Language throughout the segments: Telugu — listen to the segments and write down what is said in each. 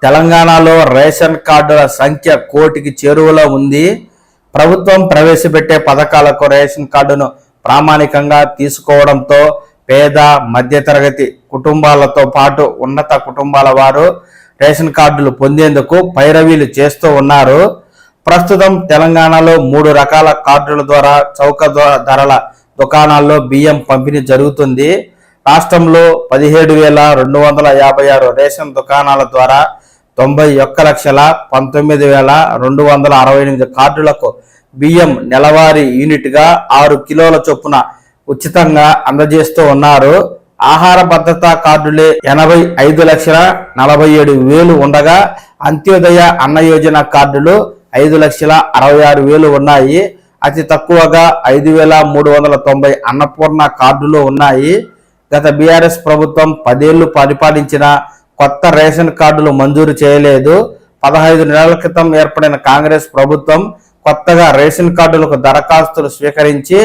తెలంగాణలో రేషన్ కార్డుల సంఖ్య కోటికి చేరువలో ఉంది. ప్రభుత్వం ప్రవేశపెట్టే పథకాలకు రేషన్ కార్డును ప్రామాణికంగా తీసుకోవడంతో పేద మధ్యతరగతి కుటుంబాలతో పాటు ఉన్నత కుటుంబాల వారు రేషన్ కార్డులు పొందేందుకు పైరవీలు చేస్తూ ఉన్నారు. ప్రస్తుతం తెలంగాణలో 3 రకాల కార్డుల ద్వారా చౌక ధరల దుకాణాల్లో బియ్యం పంపిణీ జరుగుతుంది. రాష్ట్రంలో 17,256 రేషన్ దుకాణాల ద్వారా 91,19,268 కార్డులకు బియ్యం నెలవారీ యూనిట్గా 6 కిలోల చొప్పున ఉచితంగా అందజేస్తూ ఉన్నారు. ఆహార భద్రతా కార్డులే 85,47,000 ఉండగా అంత్యోదయ అన్న యోజన కార్డులు 5,66,000 ఉన్నాయి. అతి తక్కువగా 5,390 అన్నపూర్ణ కార్డులు ఉన్నాయి. గత బీఆర్ఎస్ ప్రభుత్వం 10 ఏళ్లు పరిపాలించిన కొత్త రేషన్ కార్డులు మంజూరు చేయలేదు. 15 నెలల క్రితం ఏర్పడిన కాంగ్రెస్ ప్రభుత్వం కొత్తగా రేషన్ కార్డులకు దరఖాస్తులు స్వీకరించి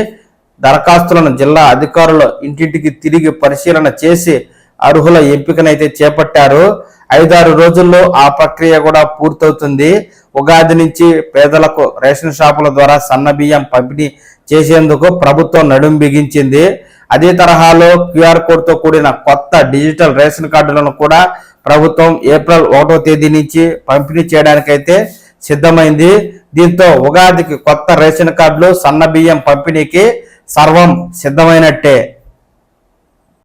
దరఖాస్తులను జిల్లా అధికారులు ఇంటింటికి తిరిగి పరిశీలన చేసి అర్హుల ఎంపికనైతే చేపట్టారు. 5-6 రోజుల్లో ఆ ప్రక్రియ కూడా పూర్తవుతుంది. ఉగాది నుంచి పేదలకు రేషన్ షాపుల ద్వారా సన్న బియ్యం పంపిణీ చేసేందుకు ప్రభుత్వం నడుం బిగించింది. అదే తరహాలో QR కోడ్తో కూడిన కొత్త డిజిటల్ రేషన్ కార్డులను కూడా ప్రభుత్వం ఏప్రిల్ 1వ తేదీ నుంచి పంపిణీ చేయడానికైతే సిద్ధమైంది. దీంతో ఉగాదికి కొత్త రేషన్ కార్డులు సన్న బియ్యం పంపిణీకి సర్వం సిద్ధమైనట్టే.